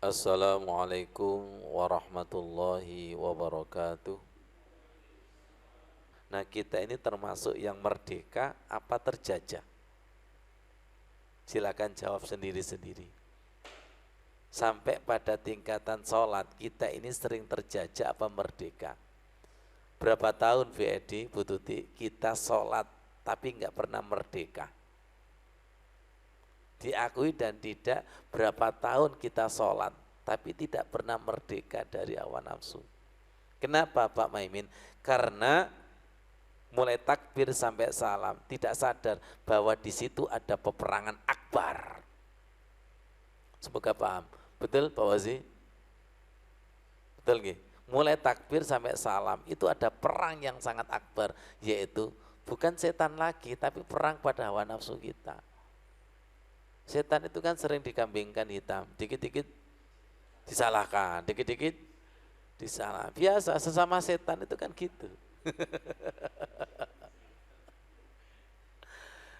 Assalamualaikum warahmatullahi wabarakatuh. Nah, kita ini termasuk yang merdeka apa terjajah? Silakan jawab sendiri-sendiri. Sampai pada tingkatan sholat, kita ini sering terjajah apa merdeka? Berapa tahun VED, Bu Tuti, kita sholat tapi nggak pernah merdeka? Diakui dan tidak, berapa tahun kita sholat tapi tidak pernah merdeka dari hawa nafsu. Kenapa Pak Maimin? Karena mulai takbir sampai salam tidak sadar bahwa di situ ada peperangan akbar. Semoga paham. Betul Pak Wazi? Betul nggih? Mulai takbir sampai salam itu ada perang yang sangat akbar, yaitu bukan setan lagi tapi perang pada hawa nafsu kita. Setan itu kan sering dikambingkan hitam, dikit-dikit disalahkan, dikit-dikit disalah. Biasa sesama setan itu kan gitu.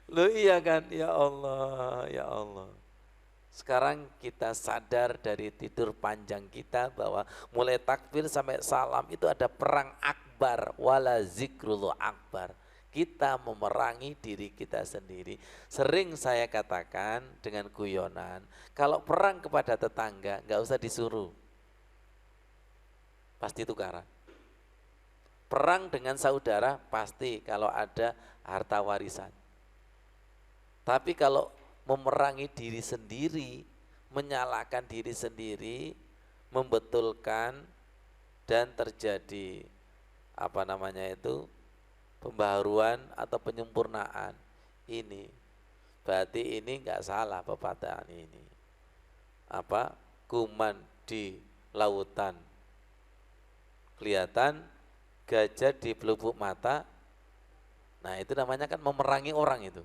Loh iya kan, ya Allah, ya Allah. Sekarang kita sadar dari tidur panjang kita bahwa mulai takbir sampai salam itu ada perang akbar, wala zikrullah akbar. Kita memerangi diri kita sendiri. Sering saya katakan dengan guyonan, kalau perang kepada tetangga nggak usah disuruh, pasti tukaran. Perang dengan saudara pasti kalau ada harta warisan. Tapi kalau memerangi diri sendiri, menyalahkan diri sendiri, membetulkan dan terjadi pembaharuan atau penyempurnaan, ini berarti ini enggak salah pepatah ini. Kuman di lautan kelihatan, gajah di pelupuk mata. Nah, itu namanya kan memerangi orang itu,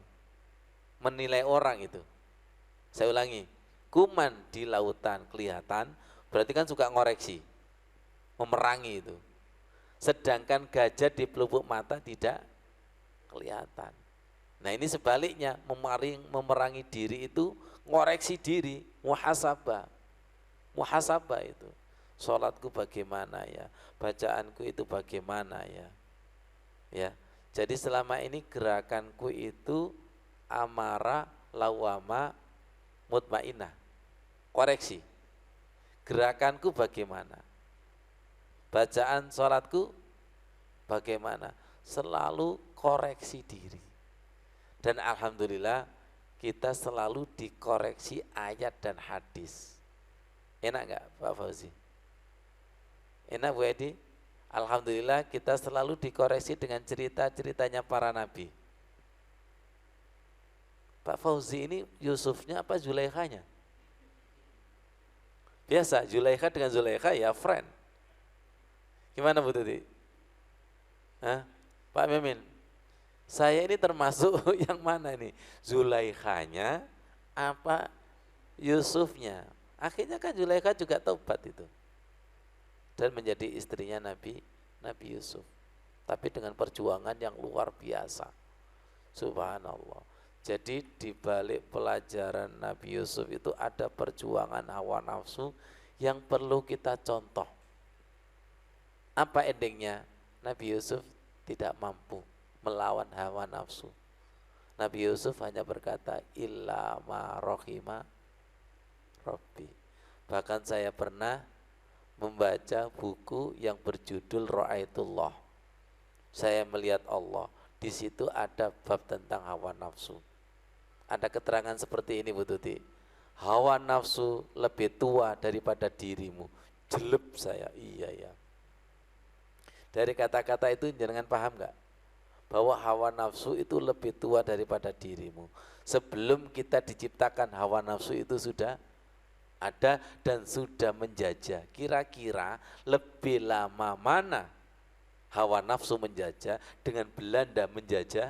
menilai orang itu. Saya ulangi, kuman di lautan kelihatan, berarti kan suka ngoreksi, memerangi itu. Sedangkan gajah di pelupuk mata tidak kelihatan. Nah, ini sebaliknya, memerangi diri itu ngoreksi diri, muhasabah. Muhasabah itu, sholatku bagaimana ya, bacaanku itu bagaimana ya. Ya, jadi selama ini gerakanku itu amarah, lawama, mutmainah. Koreksi. Gerakanku bagaimana? Bacaan sholatku bagaimana? Selalu koreksi diri. Dan alhamdulillah kita selalu dikoreksi ayat dan hadis. Enak enggak Pak Fauzi? Enak Bu Edi? Alhamdulillah kita selalu dikoreksi dengan cerita-ceritanya para nabi. Pak Fauzi ini Yusufnya apa Zulaikhanya? Biasa, Zulaikha dengan Zulaikha ya friend. Gimana Bu Tuti? Hah? Pak Mimin, saya ini termasuk yang mana ini? Zulaikhanya apa Yusufnya? Akhirnya kan Zulaikha juga taubat itu dan menjadi istrinya Nabi Yusuf. Tapi dengan perjuangan yang luar biasa. Subhanallah. Jadi di balik pelajaran Nabi Yusuf itu ada perjuangan hawa nafsu yang perlu kita contoh. Apa endingnya? Nabi Yusuf tidak mampu melawan hawa nafsu. Nabi Yusuf hanya berkata, illa ma rohima Rabbi. Bahkan saya pernah membaca buku yang berjudul Ra'aitullah. Saya melihat Allah. Di situ ada bab tentang hawa nafsu. Ada keterangan seperti ini Bu Tuti. Hawa nafsu lebih tua daripada dirimu. Jelep saya, iya ya. Dari kata-kata itu jangan paham enggak? Bahwa hawa nafsu itu lebih tua daripada dirimu. Sebelum kita diciptakan, hawa nafsu itu sudah ada dan sudah menjajah. Kira-kira lebih lama mana hawa nafsu menjajah dengan Belanda menjajah?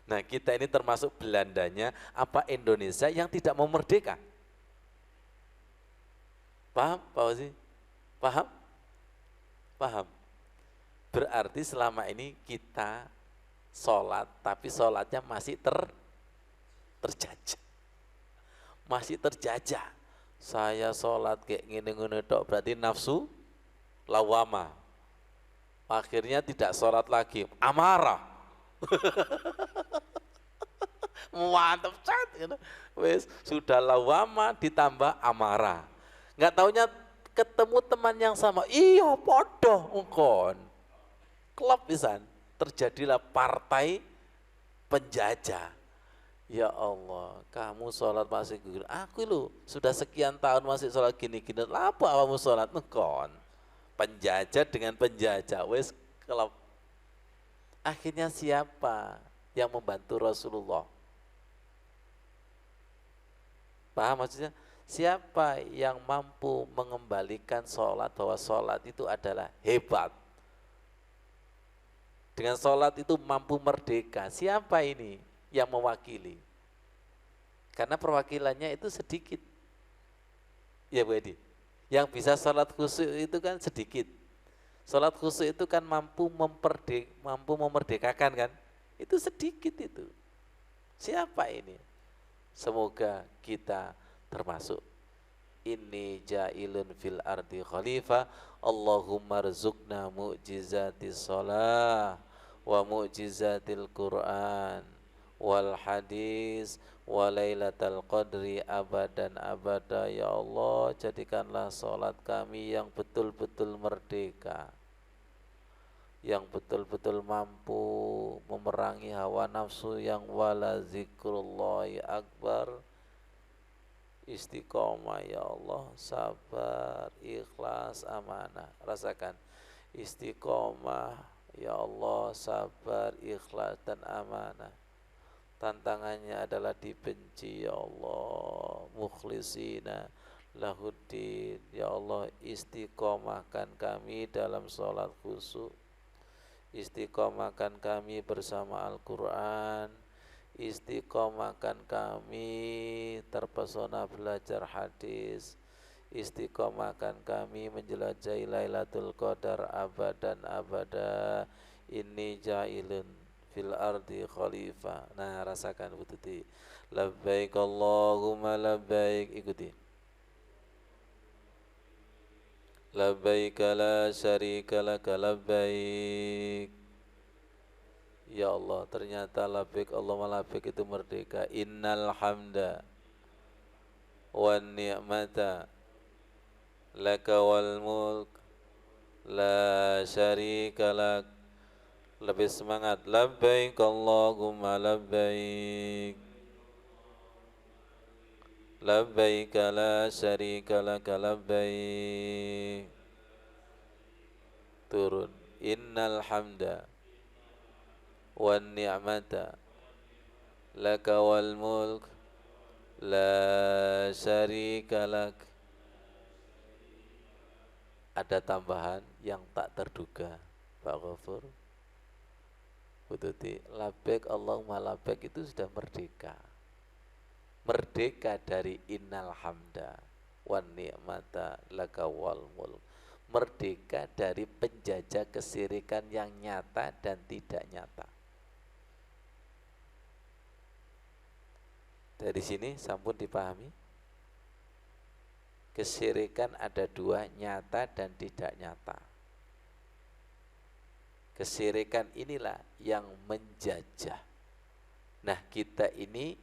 Nah, kita ini termasuk Belandanya apa Indonesia yang tidak mau merdeka? Paham Pak Wazi? Paham? Paham. Berarti selama ini kita sholat, tapi sholatnya masih terjajah. masih terjajah. Saya sholat kayak gini-gini tok, berarti nafsu lawama. Akhirnya tidak sholat lagi, amarah. Mantap cat gitu. Wes sudah lawama ditambah amarah. Nggak taunya ketemu teman yang sama, iya podo ngkon. Klub pisan. Terjadilah partai penjajah. Ya Allah, kamu sholat masih gini. Aku lu sudah sekian tahun masih sholat gini-gini. Apa kamu sholat ngkon? Penjajah dengan penjajah. Wes klub. Akhirnya siapa yang membantu Rasulullah? Paham maksudnya? Siapa yang mampu mengembalikan sholat, bahwa sholat itu adalah hebat. Dengan sholat itu mampu merdeka. Siapa ini yang mewakili? Karena perwakilannya itu sedikit. Ya Bu Edi, yang bisa sholat khusyuk itu kan sedikit. Sholat khusyuk itu kan mampu memerdekakan kan? Itu sedikit itu. Siapa ini? Semoga kita termasuk. Inni ja'ilun fil ardi khalifah, Allahumma rzuqna mu'jizatis shalah wa mu'jizatil Qur'an wal hadis wa lailatul qadri abadan abada. Ya Allah, jadikanlah sholat kami yang betul-betul merdeka, yang betul-betul mampu memerangi hawa nafsu, yang wala zikrullahi akbar. Istiqomah ya Allah, sabar, ikhlas, amanah. Rasakan istiqomah ya Allah, sabar, ikhlas dan amanah. Tantangannya adalah dibenci ya Allah, mukhlisina lahuddin. Ya Allah, istiqomahkan kami dalam sholat khusyuk, istiqomahkan kami bersama Al-Quran, istiqomahkan kami terpesona belajar hadis, istiqomahkan kami menjelajahi Lailatul Qadar abadan abada. Inni ja'ilun fil ardi khalifah. Nah, rasakan betul. Labbaik Allahumma labbaik. Ikuti. Labbaik la syarika laka labbaik. Ya Allah, ternyata labbaik Allahumma labbaik itu merdeka. Innal hamda wan ni'mata laka wal mulk la syarika lak. Lebih semangat. Labbaik Allahumma labbaik. Labbaik la syarika laka labbaik. Turun. Innal hamda wan ni'mata laka wal mulk la syarika lak. Ada tambahan yang tak terduga, Pak Ghafur. Bututi, labbaik Allahumma labbaik itu sudah merdeka. Merdeka dari innal hamda wan ni'mata laka wal mulk. Merdeka dari penjajah kesyirikan yang nyata dan tidak nyata. Dari sini sampun dipahami. Kesyirikan ada dua, nyata dan tidak nyata. Kesyirikan inilah yang menjajah. Nah, kita ini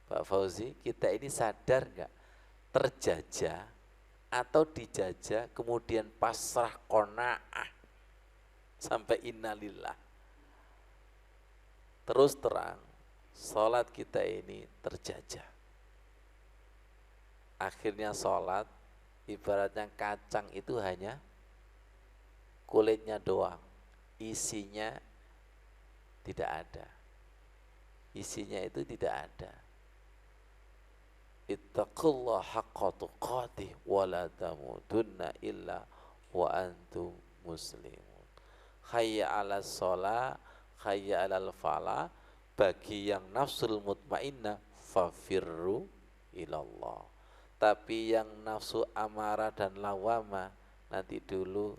Pak Fauzi, kita ini sadar nggak terjajah atau dijajah kemudian pasrah qanaah sampai innalillah. Terus terang, sholat kita ini terjajah. Akhirnya sholat ibaratnya kacang itu hanya kulitnya doang, isinya tidak ada. Isinya itu tidak ada. Ittaqullah haqqa tuqatih wa la tamutunna illa wa antum muslimun. Hayya 'alas shalah, hayya 'alal falah. Bagi yang nafsul mutmainnah fafirru ilallah. Tapi yang nafsu amarah dan lawama, nanti dulu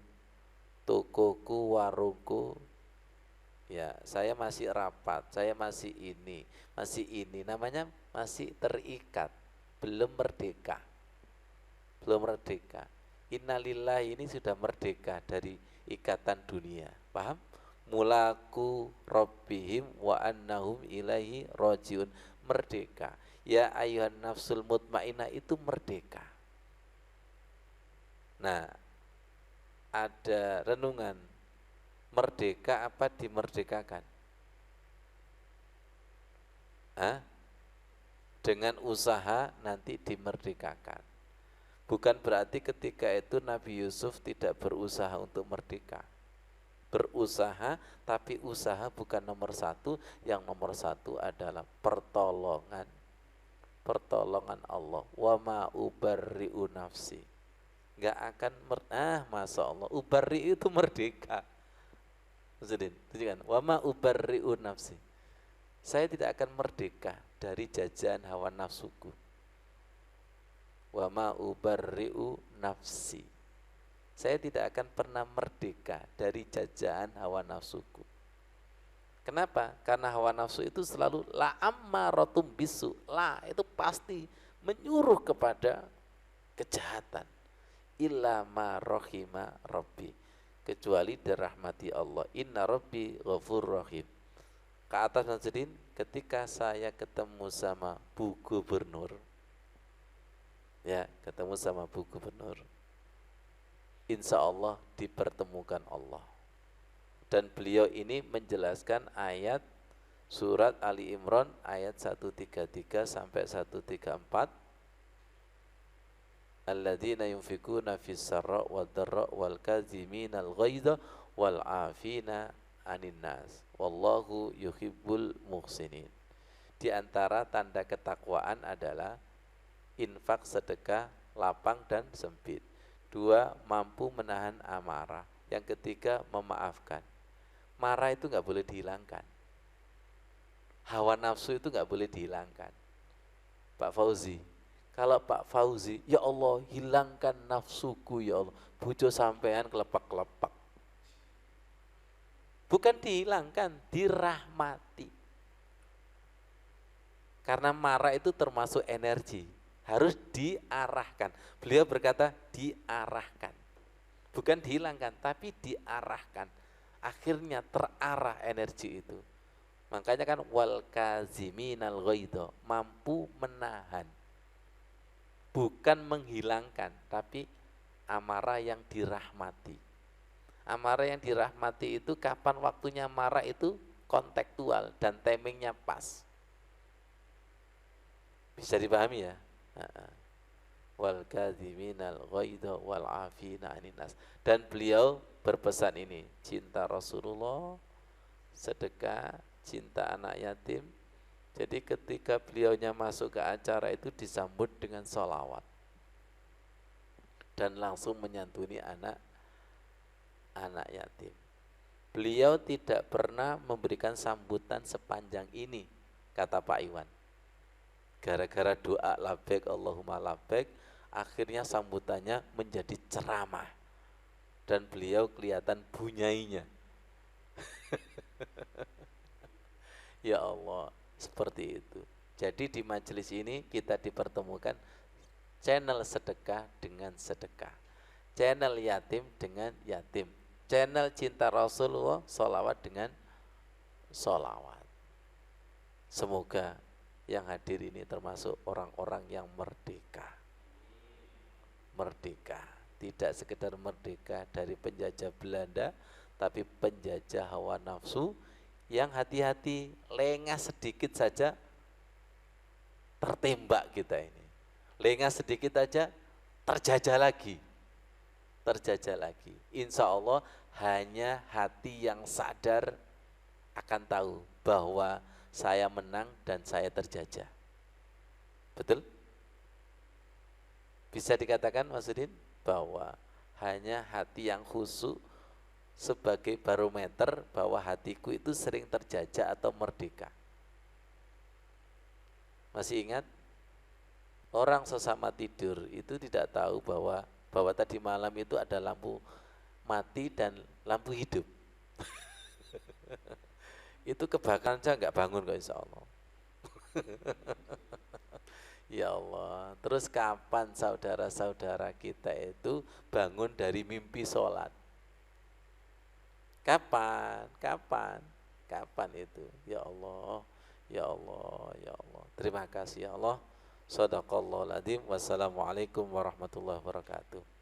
tokoku, warungku, ya saya masih rapat, saya masih ini, namanya masih terikat. belum merdeka. Belum merdeka. Innalillahi ini sudah merdeka dari ikatan dunia. Paham? Mulaku rabbihim wa annahum ilaihi rajiun. Merdeka. Ya ayuhan nafsul mutmainnah itu merdeka. Nah, ada renungan. Merdeka apa dimerdekakan? Hah? Dengan usaha nanti dimerdekakan. Bukan berarti ketika itu Nabi Yusuf tidak berusaha untuk merdeka. Berusaha, tapi usaha bukan nomor satu. Yang nomor satu adalah pertolongan. Pertolongan Allah. Wa ma ubarri'u nafsi. Gak akan, Masya Allah, ubarri itu merdeka. Maksudin, tunjukkan. Wa ma ubarri'u nafsi. Saya tidak akan merdeka dari jajahan hawa nafsuku. Wa ma ubarri'u nafsi. Saya tidak akan pernah merdeka dari jajahan hawa nafsuku. Kenapa? Karena hawa nafsu itu selalu la ammaratum bisu. La itu pasti menyuruh kepada kejahatan. Illa ma rohima rabbi. Kecuali dirahmati Allah. Inna rabbi ghafur rahim. Ke atas Nasruddin, ketika saya ketemu sama Bu Gubernur, insya Allah dipertemukan Allah. Dan beliau ini menjelaskan ayat surat Ali Imran ayat 133 sampai 134. Alladzina yunfikuna fis sarra wad dharra wal kaziminal ghaidha wal afina anin nas wallahu yuhibbul muhsinin. Di antara tanda ketakwaan adalah infak, sedekah, lapang dan sempit. 2, mampu menahan amarah. Yang ketiga, memaafkan. Marah itu nggak boleh dihilangkan. Hawa nafsu itu nggak boleh dihilangkan. Pak Fauzi, kalau Pak Fauzi, ya Allah hilangkan nafsuku ya Allah, bojo sampean kelepak-kelepak. Bukan dihilangkan, dirahmati. Karena marah itu termasuk energi, harus diarahkan. Beliau berkata diarahkan. Bukan dihilangkan, tapi diarahkan. Akhirnya terarah energi itu. Makanya kan wal kaziminal ghaidha, mampu menahan. Bukan menghilangkan, tapi amarah yang dirahmati. Amarah yang dirahmati itu kapan waktunya marah itu kontekstual dan timingnya pas. Bisa dipahami ya? Wal kadziminal ghaidha wal afina 'anil nas. Dan beliau berpesan ini, cinta Rasulullah, sedekah, cinta anak yatim. Jadi ketika beliaunya masuk ke acara itu disambut dengan sholawat dan langsung menyantuni anak yatim. Beliau tidak pernah memberikan sambutan sepanjang ini, kata Pak Iwan. Gara-gara doa labbaik Allahumma labbaik, akhirnya sambutannya menjadi ceramah. Dan beliau kelihatan bunyainya. Ya Allah, seperti itu. Jadi di majelis ini kita dipertemukan channel sedekah dengan sedekah, channel yatim dengan yatim, channel cinta Rasulullah, sholawat dengan sholawat. Semoga yang hadir ini termasuk orang-orang yang merdeka. Merdeka, tidak sekedar merdeka dari penjajah Belanda, tapi penjajah hawa nafsu yang hati-hati, lengah sedikit saja tertembak kita ini. Lengah sedikit aja terjajah lagi. Terjajah lagi. Insya Allah hanya hati yang sadar akan tahu bahwa saya menang dan saya terjajah. Betul? Bisa dikatakan Mas Udin bahwa hanya hati yang khusyuk sebagai barometer bahwa hatiku itu sering terjajah atau merdeka. Masih ingat? Orang sesama tidur itu tidak tahu bahwa tadi malam itu ada lampu mati dan lampu hidup. Itu kebakaran saja nggak bangun kok insya Allah. Ya Allah, terus kapan saudara-saudara kita itu bangun dari mimpi sholat? Kapan? Kapan? Kapan itu? Ya Allah, ya Allah, ya Allah. Terima kasih ya Allah. Shadaqallahul adzim. Wassalamualaikum warahmatullahi wabarakatuh.